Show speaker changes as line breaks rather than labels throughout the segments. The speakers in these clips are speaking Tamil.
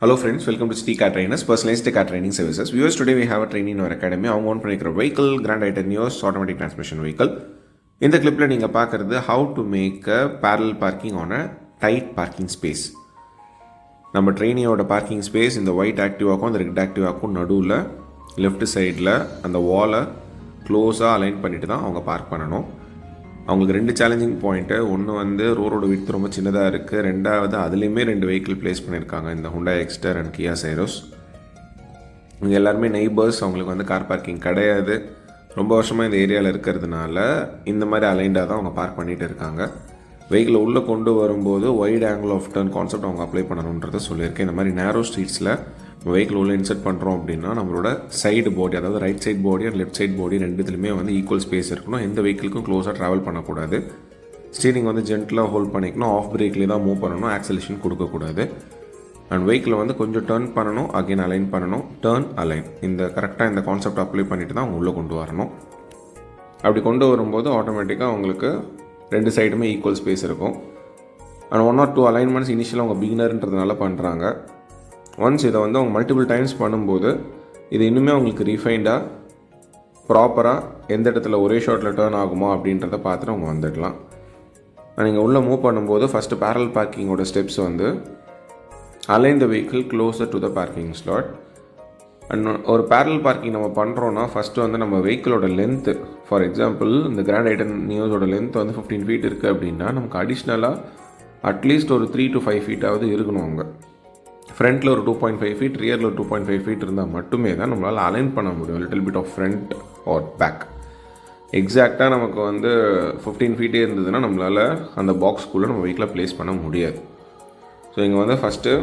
Hello friends, welcome to Car Trainers, personalized car training services. Viewers, today we have a training in our academy. அவங்க ஓன் பண்ணிக்கிற vehicle, Grand Item Nios automatic transmission vehicle. இந்த கிளிப்பில் நீங்கள் பார்க்குறது how to make a parallel parking on a tight parking space. நம்ம ட்ரெயினியோட பார்க்கிங் ஸ்பேஸ் இந்த ஒயிட் ஆக்டிவாக்கும் அந்த ரெட் ஆக்டிவாக்கும் நடுவில் லெஃப்ட் சைடில் அந்த வாலை க்ளோஸாக அலைன் பண்ணிட்டு தான் அவங்க பார்க் பண்ணணும். அவங்களுக்கு ரெண்டு சேலஞ்சிங் பாயிண்ட்டு, ஒன்று வந்து ரோடோட விட்த் ரொம்ப சின்னதாக இருக்குது, ரெண்டாவது அதுலேயுமே ரெண்டு வெஹிக்கிள் ப்ளேஸ் பண்ணியிருக்காங்க, இந்த Hyundai எக்ஸ்டர் அண்ட் கியா சைரோஸ். இங்கே எல்லாருமே நெய்பர்ஸ், அவங்களுக்கு வந்து கார் பார்க்கிங் கிடையாது. ரொம்ப வருஷமாக இந்த ஏரியாவில் இருக்கிறதுனால இந்த மாதிரி அலைண்டாக தான் அவங்க பார்க் பண்ணிகிட்டு இருக்காங்க. வெஹிக்கிளை உள்ளே கொண்டு வரும்போது wide angle of turn concept அவங்க அப்ளை பண்ணணுன்றதை சொல்லியிருக்கேன். இந்த மாதிரி நேரோ ஸ்ட்ரீட்ஸில் வெஹிக்கிள் உள்ளே இன்செர்ட் பண்ணுறோம் அப்படின்னா நம்மளோட சைடு பாடி, அதாவது right side body and left side body ரெண்டுத்துலையுமே வந்து ஈக்குவல் ஸ்பேஸ் இருக்கணும். எந்த வெஹிக்கிளுக்கும் க்ளோஸாக ட்ராவல் பண்ணக்கூடாது. ஸ்டீரிங் வந்து ஜென்டலாக ஹோல்ட் பண்ணிக்கணும், ஆஃப் பிரேக்லேயே தான் மூவ் பண்ணணும், ஆக்சலேஷன் கொடுக்கக்கூடாது. அண்ட் வெஹிக்கிளை வந்து கொஞ்சம் டர்ன் பண்ணணும், அகைன் அலைன் பண்ணணும், டர்ன் அலைன், இந்த கரெக்டாக இந்த கான்செப்ட் அப்ளை பண்ணிவிட்டு தான் அவங்க உள்ளே கொண்டு வரணும். அப்படி கொண்டு வரும்போது ஆட்டோமேட்டிக்காக அவங்களுக்கு ரெண்டு சைடுமே ஈக்குவல் ஸ்பேஸ் இருக்கும். அண்ட் 1 or 2 அலைன்மெண்ட்ஸ் இனிஷியலாக அவங்க பிகினர்ன்றதுனால பண்ணுறாங்க. ஒன்ஸ் இதை வந்து அவங்க மல்டிபிள் டைம்ஸ் பண்ணும்போது இது இன்னுமே அவங்களுக்கு ரீஃபைண்டாக ப்ராப்பராக எந்த இடத்துல ஒரே ஷாட்டில் டேர்ன் ஆகுமா அப்படின்றத பார்த்துட்டு அவங்க வந்துடலாம். நீங்கள் உள்ளே மூவ் பண்ணும்போது ஃபஸ்ட்டு பேரல் பார்க்கிங்கோட ஸ்டெப்ஸ் வந்து align the vehicle closer to the parking slot. And ஒரு பேரல் பார்க்கிங் நம்ம பண்ணுறோன்னா ஃபஸ்ட்டு வந்து நம்ம வெஹிக்கிளோட லென்த்து, ஃபார் எக்ஸாம்பிள் இந்த கிராண்ட் ஐட்டம் நியோஸோட லென்த் வந்து 15 feet இருக்குது அப்படின்னா நமக்கு அடிஷ்னலாக அட்லீஸ்ட் ஒரு 3 to 5 feet இருக்கணும். அவங்க ஃப்ரண்ட்டில் ஒரு 2.5 feet, ரியரில் ஒரு 2.5 feet இருந்தால் மட்டுமே தான் நம்மளால் அலைன் பண்ண முடியும். Little bit of front or back. எக்ஸாக்டாக நமக்கு வந்து 15 feet இருந்ததுன்னா நம்மளால் அந்த பாக்ஸ்குள்ளே நம்ம வெஹிக்கிளை ப்ளேஸ் பண்ண முடியாது. ஸோ இங்கே வந்து ஃபஸ்ட்டு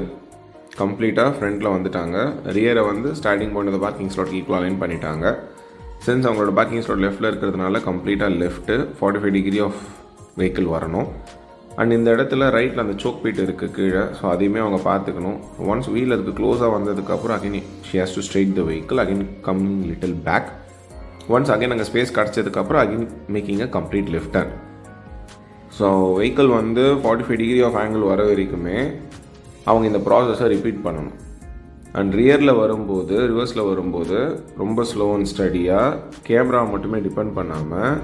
கம்ப்ளீட்டாக ஃப்ரண்ட்டில் வந்துட்டாங்க, ரியரை வந்து starting point of parking slot equal align பண்ணிட்டாங்க. சென்ஸ் அவங்களோட பார்க்கிங் ஸ்லாட் லெஃப்ட்டில் இருக்கிறதுனால கம்ப்ளீட்டாக லெஃப்ட்டு 45 degree ஆஃப் வெஹிக்கிள் வரணும். அண்ட் இந்த இடத்துல ரைட்டில் அந்த சோக் பீட் இருக்குது கீழே, ஸோ அதையுமே அவங்க பார்த்துக்கணும். ஒன்ஸ் வீல் அதுக்கு க்ளோஸாக வந்ததுக்கப்புறம் again she has to straight the vehicle, again coming little back. Once again அங்கே ஸ்பேஸ் கிடச்சதுக்கப்புறம் again making a complete left turn. So vehicle வந்து 45 degree ஆஃப் ஆங்கிள் வர வரைக்குமே அவங்க இந்த ப்ராசஸை ரிப்பீட் பண்ணணும். அண்ட் ரியரில் வரும்போது, ரிவர்ஸில் வரும்போது ரொம்ப ஸ்லோ அண்ட் ஸ்டடியாக கேமரா மட்டுமே டிபெண்ட் பண்ணாமல்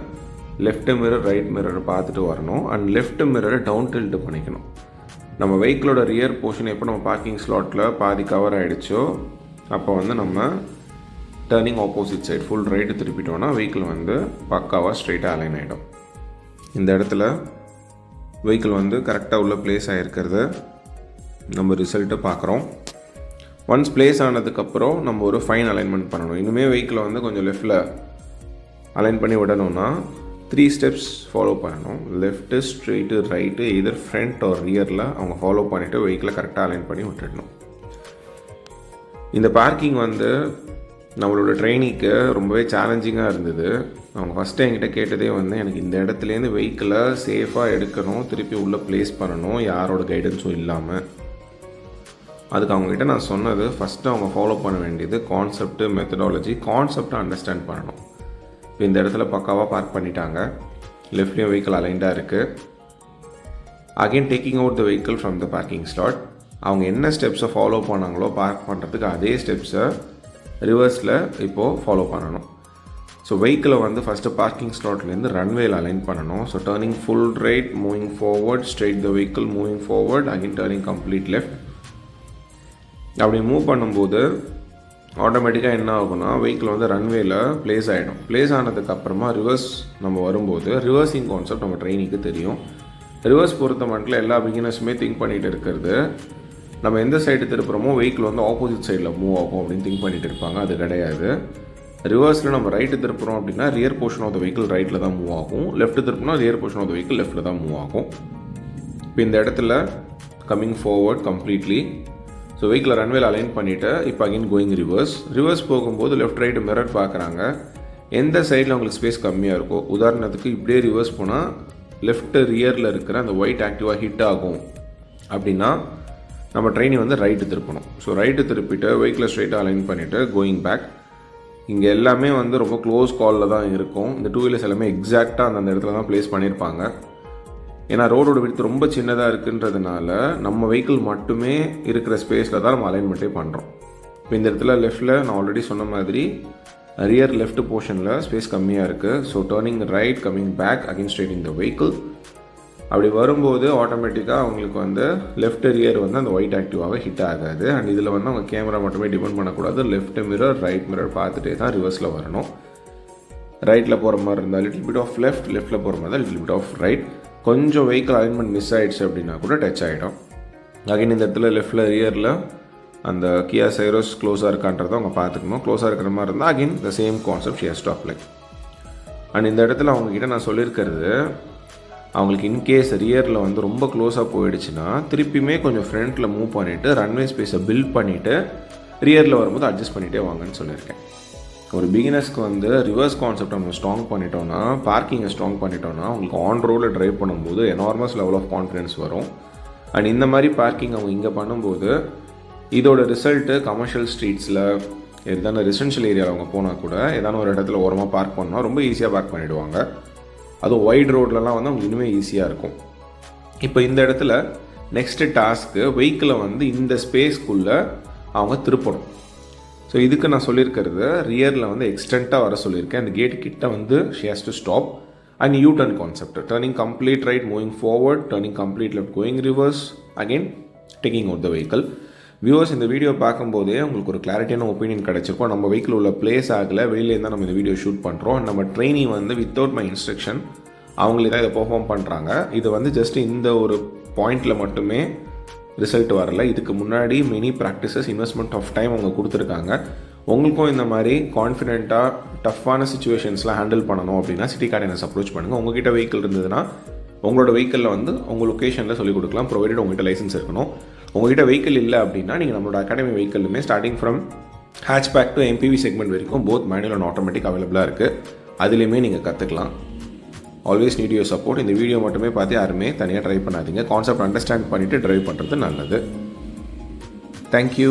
லெஃப்ட் மிரர் ரைட் மிரரை பார்த்துட்டு வரணும். அண்ட் லெஃப்ட் மிரரை டவுன் டில்ட் பண்ணிக்கணும். நம்ம வெஹிக்கிளோட ரியர் போர்ஷன் எப்போ நம்ம பார்க்கிங் ஸ்லாட்டில் பாதி கவர் ஆகிடுச்சோ அப்போ வந்து நம்ம turning opposite side full right திருப்பிட்டோன்னா வெஹிக்கிள் வந்து பக்காவாக ஸ்ட்ரைட்டாக அலைன் ஆகிடும். இந்த இடத்துல வெஹிக்கிள் வந்து கரெக்டாக உள்ள பிளேஸ் ஆகிருக்கிறத நம்ம ரிசல்ட்டு பார்க்குறோம். ஒன்ஸ் பிளேஸ் ஆனதுக்கப்புறம் நம்ம ஒரு ஃபைன் அலைன்மெண்ட் பண்ணணும். இன்னுமே வெஹிக்கிளை வந்து கொஞ்சம் லெஃப்டில் அலைன் பண்ணி விடணும்னா 3 steps ஃபாலோ பண்ணணும். Left, straight, right, either front or ரியரில் அவங்க ஃபாலோ பண்ணிவிட்டு வெஹிக்கிளை கரெக்டாக அலைன் பண்ணி விட்டுடணும். இந்த பார்க்கிங் வந்து நம்மளோட ட்ரெயினிங்க்கு ரொம்பவே சேலஞ்சிங்காக இருந்தது. அவங்க ஃபஸ்ட்டு என்கிட்ட கேட்டதே வந்து எனக்கு இந்த இடத்துலேருந்து வெஹிக்கிளை சேஃபாக எடுக்கணும், திருப்பி உள்ளே ப்ளேஸ் பண்ணணும், யாரோட கைடன்ஸும் இல்லாமல். அதுக்கு அவங்ககிட்ட நான் சொன்னது ஃபஸ்ட்டு அவங்க ஃபாலோ பண்ண வேண்டியது கான்செப்ட்டு, மெத்தடாலஜி. கான்செப்டை அண்டர்ஸ்டாண்ட் பண்ணணும். இப்போ இந்த இடத்துல பக்காவாக பார்க் பண்ணிட்டாங்க, லெஃப்ட்லேயும் வெஹிக்கிள் அலைண்டாக இருக்குது. Again taking out the vehicle from the parking slot. அவங்க என்ன ஸ்டெப்ஸை ஃபாலோ பண்ணாங்களோ பார்க் பண்ணுறதுக்கு அதே ஸ்டெப்ஸை ரிவர்ஸில் இப்போது ஃபாலோ பண்ணணும். ஸோ வெஹிக்கிளை வந்து ஃபஸ்ட்டு பார்க்கிங் ஸ்லாட்லேருந்து ரன்வேயில் அலைன் பண்ணணும். So turning full right, moving forward, straight த vehicle, moving forward, again turning complete left. அப்படி மூவ் பண்ணும்போது ஆட்டோமேட்டிக்காக என்ன ஆகும்னா வெஹிக்கிள் வந்து ரன்வேயில் ப்ளேஸ் ஆகிடும். ப்ளேஸ் ஆனதுக்கப்புறமா ரிவர்ஸ் நம்ம வரும்போது ரிவர்ஸிங் கான்செப்ட் நம்ம ட்ரெயினிங்க்கு தெரியும். ரிவர்ஸ் பொறுத்த மட்டும் எல்லா பிகினர்ஸுமே திங்க் பண்ணிகிட்டு இருக்கிறது நம்ம எந்த சைடு திருப்புறமோ வெஹிக்கிள் வந்து ஆப்போசிட் சைடில் மூவ் ஆகும் அப்படின்னு திங்க் பண்ணிகிட்டு இருப்பாங்க. அது கிடையாது. ரிவர்ஸில் நம்ம ரைட்டு திருப்புறோம் அப்படின்னா rear portion of the vehicle ரைட்டில் தான் மூவ் ஆகும், லெஃப்ட் திருப்பினா rear portion of the vehicle லெஃப்ட்டில் தான் மூவ் ஆகும். இப்போ இந்த இடத்துல கம்மிங் ஃபார்வர்ட் கம்ப்ளீட்லி. ஸோ வெஹிக்கிளை ரன்வேல அலைன் பண்ணிவிட்டு இப்போ அகைன் கோயிங் ரிவர்ஸ் போகும்போது லெஃப்ட் ரைட்டு மிரர் பார்க்குறாங்க. எந்த சைடில் அவங்களுக்கு ஸ்பேஸ் கம்மியாக இருக்கோ, உதாரணத்துக்கு இப்படியே ரிவர்ஸ் போனால் லெஃப்ட்டு ரியரில் இருக்கிற அந்த ஒயிட் ஆக்டிவாக ஹிட் ஆகும் அப்படின்னா நம்ம ட்ரெயினை வந்து ரைட்டு திருப்பணும். ஸோ ரைட்டு திருப்பிட்டு வெஹிக்கிளை ஸ்ட்ரைட்டாக அலைன் பண்ணிவிட்டு கோயிங் பேக். இங்கே எல்லாமே வந்து ரொம்ப க்ளோஸ் காலில் தான் இருக்கும். இந்த 2 wheelers எல்லாமே எக்ஸாக்டாக அந்த இடத்துல தான் ப்ளேஸ் பண்ணியிருப்பாங்க. ஏன்னா ரோடோட விட்த் ரொம்ப சின்னதாக இருக்குன்றதுனால நம்ம வெஹிக்கிள் மட்டுமே இருக்கிற ஸ்பேஸில் தான் நம்ம அலைன்மெண்ட்டே பண்ணுறோம். இப்போ இந்த இடத்துல லெஃப்ட்டில் நான் ஆல்ரெடி சொன்ன மாதிரி ரியர் லெஃப்ட் போர்ஷனில் ஸ்பேஸ் கம்மியாக இருக்குது. So turning right, coming back, again straightening the vehicle. அப்படி வரும்போது ஆட்டோமேட்டிக்காக அவங்களுக்கு வந்து லெஃப்ட் ரியர் வந்து அந்த ஒயிட் ஆக்டிவாக ஹிட் ஆகாது. அண்ட் இதில் வந்து அவங்க கேமரா மட்டுமே டிபெண்ட் பண்ணக்கூடாது. லெஃப்ட் மிரர், ரைட் மிரர் பார்த்துட்டே தான் ரிவர்ஸில் வரணும். ரைட்டில் போகிற மாதிரி இருந்தால் லிட்டில் பிட் ஆஃப் லெஃப்ட்டில் போகிற மாதிரி தான் லிட்டில் பிட் ஆஃப் ரைட். கொஞ்சம் வெஹிக்கிள் அலைன்மெண்ட் மிஸ் ஆகிடுச்சு அப்படின்னா கூட டச் ஆகிடும். அகைன் இந்த இடத்துல லெஃப்ட்டில் ரியரில் அந்த கியா சைரோஸ் க்ளோஸாக இருக்கான்றதை அவங்க பார்த்துக்கணும். க்ளோஸாக இருக்கிற மாதிரி இருந்தால் again the same concept she has to apply. And இந்த இடத்துல அவங்கக்கிட்ட நான் சொல்லியிருக்கிறது, அவங்களுக்கு இன்கேஸ் ரியரில் வந்து ரொம்ப க்ளோஸாக போயிடுச்சுன்னா திருப்பியுமே கொஞ்சம் ஃப்ரண்ட்டில் மூவ் பண்ணிவிட்டு ரன்வே ஸ்பேஸை பில்ட் பண்ணிவிட்டு ரியரில் வரும்போது அட்ஜஸ்ட் பண்ணிகிட்டே வாங்கன்னு சொல்லியிருக்கேன். ஒரு பிகினர்ஸ்க்கு வந்து ரிவர்ஸ் கான்செப்ட் நம்ம ஸ்ட்ராங் பண்ணிட்டோம்னா, பார்க்கிங்கை ஸ்ட்ராங் பண்ணிட்டோம்னா அவங்களுக்கு ஆன் ரோடில் ட்ரைவ் பண்ணும்போது எனார்மஸ் லெவல் ஆஃப் கான்ஃபிடன்ஸ் வரும். அண்ட் இந்த மாதிரி பார்க்கிங் அவங்க இங்கே பண்ணும்போது இதோட ரிசல்ட்டு கமர்ஷியல் ஸ்ட்ரீட்ஸில் எதான ரெசிடென்ஷியல் ஏரியாவில் அவங்க போனால் கூட ஏதான ஒரு இடத்துல ஓரமாக பார்க் பண்ணால் ரொம்ப ஈஸியாக பார்க் பண்ணிவிடுவாங்க. அதுவும் ஒயிட் ரோட்லலாம் வந்து அவங்க இன்னுமே ஈஸியாக இருக்கும். இப்போ இந்த இடத்துல நெக்ஸ்ட்டு டாஸ்க்கு வெஹிக்கிளை வந்து இந்த ஸ்பேஸ்க்குள்ளே அவங்க திருப்பணும். ஸோ இதுக்கு நான் சொல்லியிருக்கிறது ரியரில் வந்து எக்ஸ்டெண்ட்டாக வர சொல்லியிருக்கேன். அந்த கேட் கிட்ட வந்து she has to stop. And you turn concept, turning complete right, moving forward, turning complete left, going reverse, again taking out the vehicle. Viewers, இந்த வீடியோ பார்க்கும்போதே உங்களுக்கு ஒரு கிளாரிட்டியான ஒப்பீனியன் கிடச்சிருக்கும். நம்ம வெஹிக்கிள் உள்ள பிளேஸ் ஆகலை, வெளியிலேருந்து தான் நம்ம இந்த வீடியோ ஷூட் பண்ணுறோம். நம்ம ட்ரெயினி வந்து வித்தவுட் மை இன்ஸ்ட்ரக்ஷன் அவங்களே தான் இதை பெர்ஃபார்ம் பண்ணுறாங்க. இது வந்து ஜஸ்ட் இந்த ஒரு பாயிண்டில் மட்டுமே ரிசல்ட் வரல. இதுக்கு முன்னாடி many practices, investment of time அவங்க கொடுத்துருக்காங்க. உங்களுக்கும் இந்த மாதிரி கான்ஃபிடென்ட்டாக டஃப்பான சுச்சுவேஷன்ஸ்லாம் ஹேண்டில் பண்ணணும் அப்படின்னா சிட்டி கார்டைனர்ஸ் அப்ரோச் பண்ணுங்கள். உங்ககிட்ட வெஹிக்கிள் இருந்ததுன்னா உங்களோட வெஹிக்கிளில் வந்து உங்கள் லொக்கேஷனில் சொல்லிக் கொடுக்கலாம், ப்ரொவைடட் உங்கள்கிட்ட லைசன்ஸ் இருக்கணும். உங்கள்கிட்ட வெஹிக்கிள் இல்லை அப்படின்னா நீங்கள் நம்மளோட அகாடமி வெஹிக்கிளுமே starting from hatchback to MPV segment வரைக்கும் போத் மேனுவல் அண்ட் ஆட்டோமேட்டிக் அவைலபிளாக இருக்குது. அதுலேயுமே நீங்கள் கற்றுக்கலாம். Always need your support. இந்த வீடியோ மட்டுமே பார்த்து யாருமே தனியாக ட்ரை பண்ணாதீங்க. கான்செப்ட் அண்டர்ஸ்டாண்ட் பண்ணிவிட்டு ட்ரைவ் பண்ணுறது நல்லது. தேங்க்யூ.